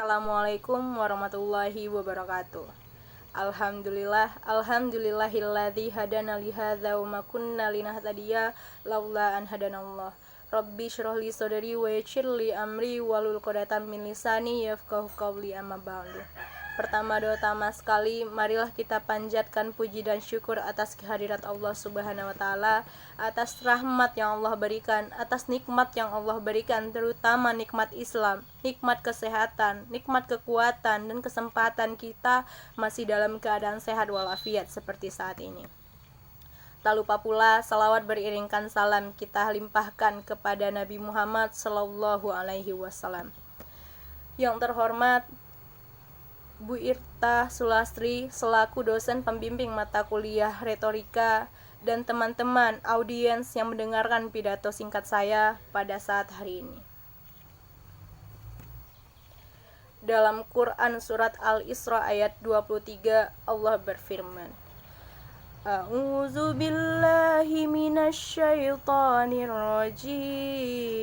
Assalamualaikum warahmatullahi wabarakatuh. Alhamdulillahilladzi hadana li hadza wa ma kunna linahtadiya laula an hadanallah. Rabbi shrah li sadri wa yassir li amri wahlul 'uqdatam min lisani yafqahu qawli, amma ba'du. Pertama sekali, marilah kita panjatkan puji dan syukur atas kehadirat Allah Subhanahu wa Ta'ala, atas rahmat yang Allah berikan, atas nikmat yang Allah berikan, terutama nikmat Islam, nikmat kesehatan, nikmat kekuatan, dan kesempatan kita masih dalam keadaan sehat walafiat seperti saat ini. Tak lupa pula salawat beriringkan salam kita limpahkan kepada Nabi Muhammad Sallallahu Alaihi Wasallam. Yang terhormat Bu Irta Sulastri selaku dosen pembimbing mata kuliah retorika dan teman-teman audiens yang mendengarkan pidato singkat saya pada saat hari ini. Dalam Quran surat Al-Isra ayat 23, Allah berfirman, A'udzu billahi minasyaitonir rajim.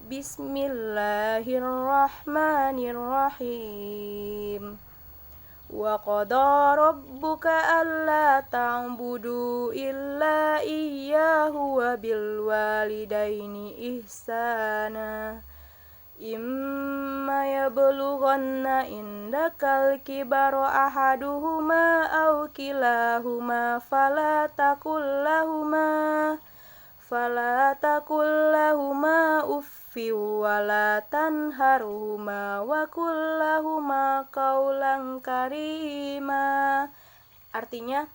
Bismillahirrahmanirrahim. Wa qada rabbuka alla ta'budu illa iyyahu wa bil walidaini ihsana. Imma yablughanna indakal kibaru ahaduhuma aw kilahuma fala taqul lahuma uffi wa la tanharhuma wa qul lahuma qawlan karima. Artinya,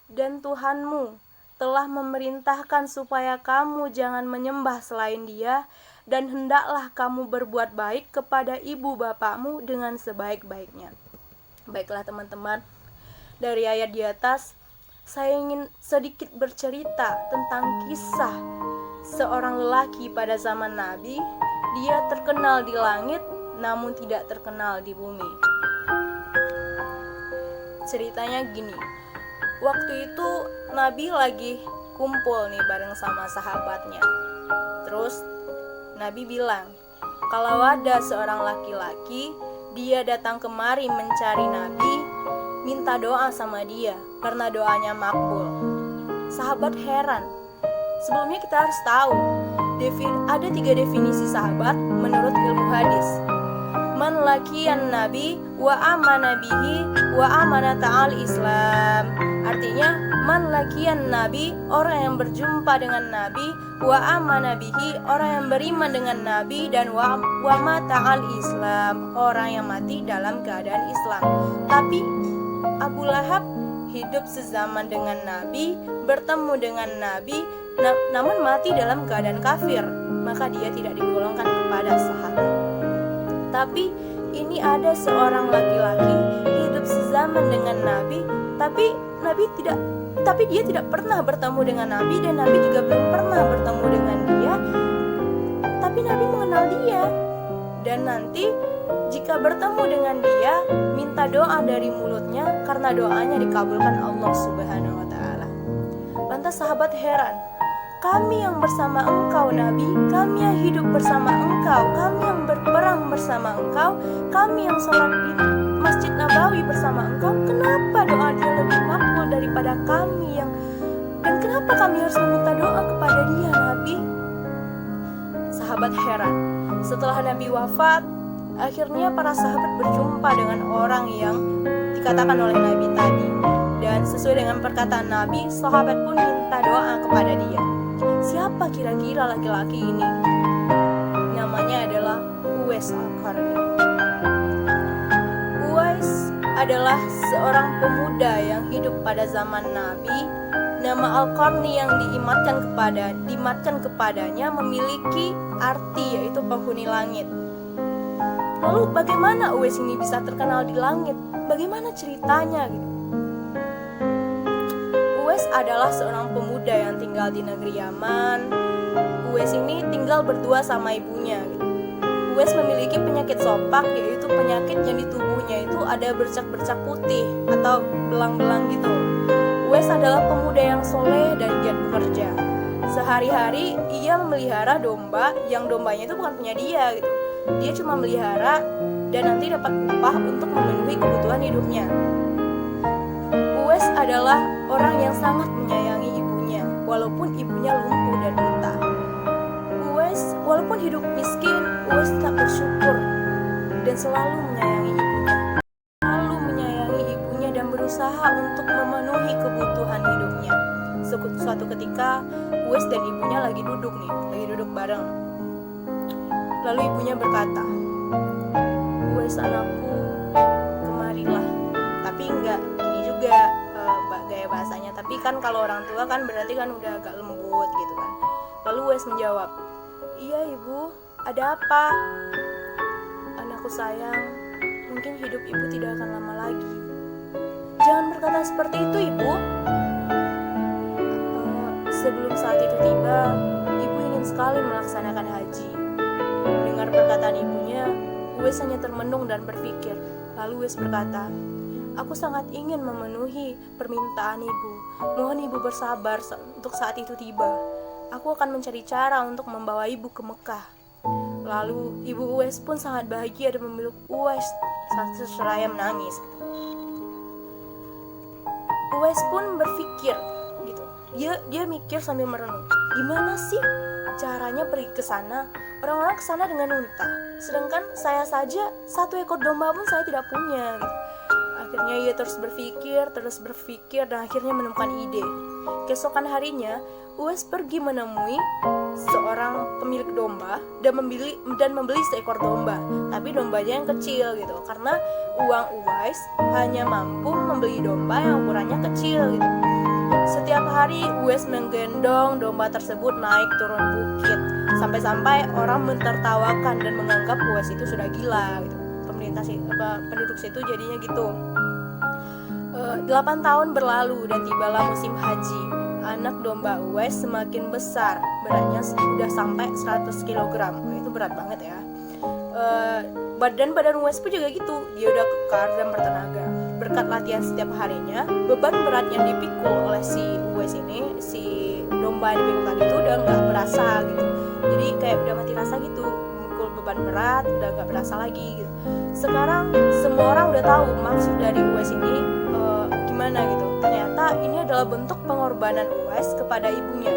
dan Tuhanmu telah memerintahkan supaya kamu jangan menyembah selain Dia, dan hendaklah kamu berbuat baik kepada ibu bapakmu dengan sebaik-baiknya. Baiklah teman-teman, dari ayat di atas saya ingin sedikit bercerita tentang kisah seorang lelaki pada zaman Nabi. Dia terkenal di langit namun tidak terkenal di bumi. Ceritanya gini, waktu itu Nabi lagi kumpul nih bareng sama sahabatnya. Terus Nabi bilang, kalau ada seorang laki-laki, dia datang kemari mencari Nabi, minta doa sama dia karena doanya makbul. Sahabat heran. Sebelumnya kita harus tahu, ada 3 definisi sahabat menurut ilmu hadis. Man laqiyan nabi wa amana bihi wa amana ta'al Islam. Artinya, man laqiyan nabi, orang yang berjumpa dengan Nabi, wa amana bihi, orang yang beriman dengan Nabi, dan wa mata'al Islam, orang yang mati dalam keadaan Islam. Tapi Abu Lahab hidup sezaman dengan Nabi, bertemu dengan Nabi, namun mati dalam keadaan kafir, maka dia tidak digolongkan kepada sahabat. Tapi ini ada seorang laki-laki hidup sezaman dengan Nabi, tapi dia tidak pernah bertemu dengan Nabi, dan Nabi juga belum pernah bertemu dengan dia, tapi Nabi mengenal dia. Dan nanti jika bertemu dengan dia, minta doa dari mulutnya karena doanya dikabulkan Allah Subhanahu wa Ta'ala. Lantas sahabat heran, kami yang bersama engkau Nabi, kami yang hidup bersama engkau, kami yang berperang bersama engkau, kami yang sholat di Masjid Nabawi bersama engkau, kenapa doa dia lebih makbul daripada kami dan kenapa kami harus meminta doa kepada dia Nabi? Sahabat heran. Setelah Nabi wafat, akhirnya para sahabat berjumpa dengan orang yang dikatakan oleh Nabi tadi. Dan sesuai dengan perkataan Nabi, sahabat pun minta doa kepada dia. Siapa kira-kira laki-laki ini? Namanya adalah Uwais Al-Qarni. Uwais adalah seorang pemuda yang hidup pada zaman Nabi. Nama Al-Qarni yang dimatkan kepadanya memiliki arti, yaitu penghuni langit. Lalu bagaimana Uwais ini bisa terkenal di langit? Bagaimana ceritanya gitu? Uwais adalah seorang pemuda yang tinggal di negeri Yaman. Uwais ini tinggal berdua sama ibunya gitu. Uwais memiliki penyakit sopak, yaitu penyakit yang di tubuhnya itu ada bercak-bercak putih atau belang-belang gitu. Uwais adalah pemuda yang soleh dan giat bekerja. Sehari-hari ia memelihara domba yang dombanya itu bukan punya dia gitu. dia cuma melihara dan nanti dapat upah untuk memenuhi kebutuhan hidupnya. Uwais adalah orang yang sangat menyayangi ibunya, walaupun ibunya lumpuh dan buta. Uwais, walaupun hidup miskin, Uwais tetap bersyukur dan selalu menyayangi ibunya. Selalu menyayangi ibunya dan berusaha untuk memenuhi kebutuhan hidupnya. Suatu ketika, Uwais dan ibunya lagi duduk bareng. Lalu ibunya berkata, "Uwais anakku, kemarilah." Tapi enggak gini juga gaya bahasanya. Tapi kan kalau orang tua kan berarti kan udah agak lembut gitu kan. Lalu Uwais menjawab, "Iya ibu, ada apa?" "Anakku sayang, mungkin hidup ibu tidak akan lama lagi." "Jangan berkata seperti itu ibu. Sebelum saat itu tiba, ibu ingin sekali melaksanakan haji." Dengar perkataan ibunya, Uwais hanya termenung dan berpikir. Lalu Uwais berkata, "Aku sangat ingin memenuhi permintaan ibu. Mohon ibu bersabar untuk saat itu tiba. Aku akan mencari cara untuk membawa ibu ke Mekah." Lalu ibu Uwais pun sangat bahagia dan memeluk Uwais seraya menangis. Uwais pun berpikir gitu. Dia mikir sambil merenung, gimana sih caranya pergi ke sana? Orang-orang ke sana dengan unta, sedangkan saya saja 1 ekor domba pun saya tidak punya gitu. Akhirnya ia terus berpikir dan akhirnya menemukan ide. Keesokan harinya, Uwais pergi menemui seorang pemilik domba dan membeli seekor domba. Tapi dombanya yang kecil gitu, karena uang Uwais hanya mampu membeli domba yang ukurannya kecil gitu. Setiap hari Uwais menggendong domba tersebut naik turun bukit, sampai-sampai orang mentertawakan dan menganggap Uwais itu sudah gila gitu. Penduduk situ jadinya gitu. 8 tahun berlalu dan tibalah musim haji. Anak domba Uwais semakin besar, beratnya sudah sampai 100 kg. Itu berat banget ya. Badan Uwais pun juga gitu, dia udah kekar dan bertenaga. Berkat latihan setiap harinya, beban berat yang dipikul oleh si Uwais ini, si domba yang dipikul tadi itu udah nggak berasa gitu. Jadi kayak udah mati rasa gitu, mikul beban berat udah nggak berasa lagi gitu. Sekarang semua orang udah tahu maksud dari Uwais ini gimana gitu. Ternyata ini adalah bentuk pengorbanan Uwais kepada ibunya.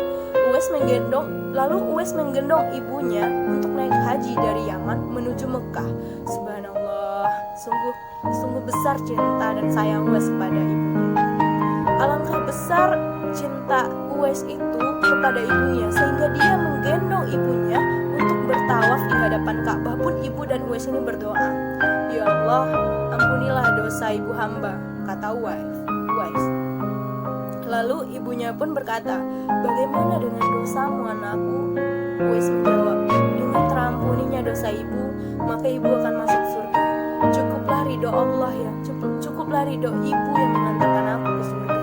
Lalu Uwais menggendong ibunya untuk naik haji dari Yaman menuju Mekah. Subhanallah, sungguh besar cinta dan sayang Uwais kepada ibunya. Alangkah besar cinta Uwais itu kepada ibunya sehingga dia menggendong ibunya untuk bertawaf di hadapan Ka'bah. Pun ibu dan Uwais ini berdoa, "Ya Allah, ampunilah dosa ibu hamba," kata Uwais. Lalu ibunya pun berkata, "Bagaimana dengan dosamu anakku?" Uwais menjawab, "Dengan terampuninya dosa ibu, maka ibu akan masuk surga. Cukuplah ridho Allah ya, cukuplah ridho ibu yang mengantarkan aku ke surga."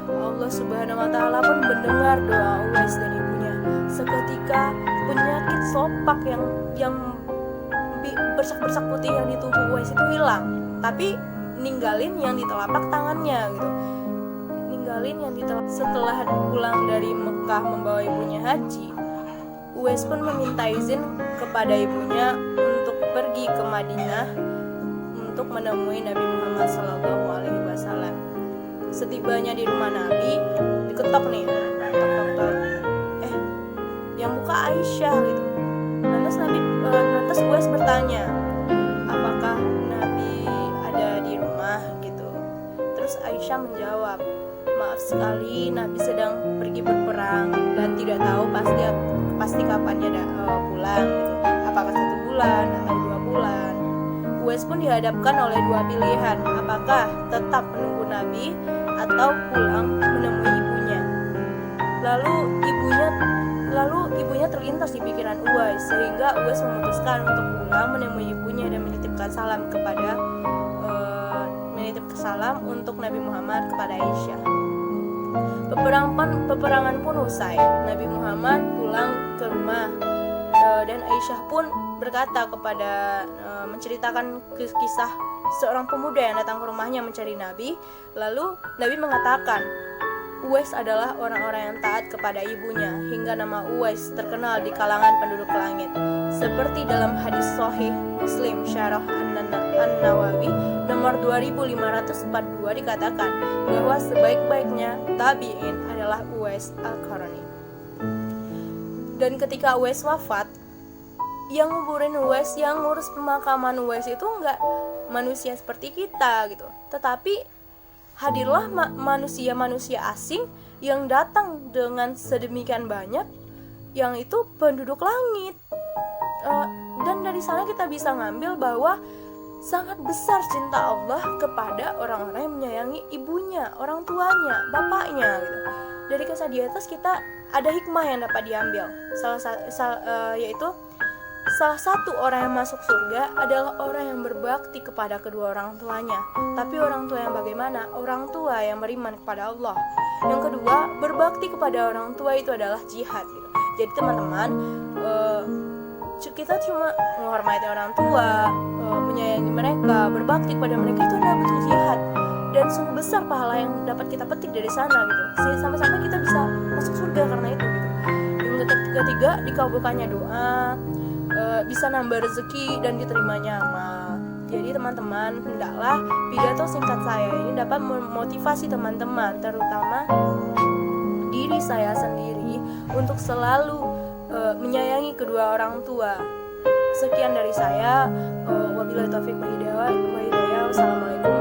Allah Subhanahu wa Ta'ala pun mendengar doa Uwais dan ibunya. Seketika penyakit sopak yang bersak-bersak putih yang di tubuh Uwais itu hilang, tapi ninggalin yang di telapak tangannya gitu. Setelah pulang dari Mekah membawa ibunya haji, Uwais pun meminta izin kepada ibunya untuk pergi ke Madinah untuk menemui Nabi Muhammad SAW. Setibanya di rumah Nabi, diketok nih, yang buka Aisyah gitu. Lantas Uwais bertanya, apakah Nabi ada di rumah gitu. Terus Aisyah menjawab, "Maaf sekali, Nabi sedang pergi berperang dan tidak tahu pasti kapan dia pulang gitu. Apakah 1 bulan atau 2 bulan?" Uwais pun dihadapkan oleh 2 pilihan, apakah tetap menunggu Nabi atau pulang menemui ibunya. Lalu ibunya terlintas di pikiran Uwais, sehingga Uwais memutuskan untuk pulang menemui ibunya dan menitipkan salam untuk Nabi Muhammad kepada Aisyah. Peperangan pun usai. Nabi Muhammad pulang ke rumah dan Aisyah pun berkata menceritakan kisah seorang pemuda yang datang ke rumahnya mencari Nabi. Lalu Nabi mengatakan, Uwais adalah orang-orang yang taat kepada ibunya, hingga nama Uwais terkenal di kalangan penduduk langit. Seperti dalam hadis Sahih Muslim Syarah An-Nawawi nomor 2542 dikatakan bahwa sebaik-baiknya tabi'in adalah Uwais Al-Qarni. Dan ketika Uwais wafat, yang nguburin Uwais, yang ngurus pemakaman Uwais itu enggak manusia seperti kita gitu, tetapi hadirlah manusia-manusia asing yang datang dengan sedemikian banyak, yang itu penduduk langit. Dan dari sana kita bisa ngambil bahwa sangat besar cinta Allah kepada orang-orang yang menyayangi ibunya, orang tuanya, bapaknya gitu. Dari kisah di atas kita ada hikmah yang dapat diambil, yaitu salah satu orang yang masuk surga adalah orang yang berbakti kepada kedua orang tuanya. Tapi orang tua yang bagaimana? Orang tua yang beriman kepada Allah. Yang kedua, berbakti kepada orang tua itu adalah jihad gitu. Jadi teman-teman, kita cuma menghormati orang tua, menyayangi mereka, berbakti kepada mereka, itu adalah bentuk jihad. Dan sungguh besar pahala yang dapat kita petik dari sana gitu. Sampai-sampai kita bisa masuk surga karena itu gitu. Yang ketiga, dikabulkannya doa, bisa nambah rezeki dan diterimanya amal. Jadi teman-teman, hendaklah pidato singkat saya ini dapat memotivasi teman-teman, terutama diri saya sendiri, untuk selalu menyayangi kedua orang tua. Sekian dari saya. Wabillahi taufiq wal hidayah. Wassalamualaikum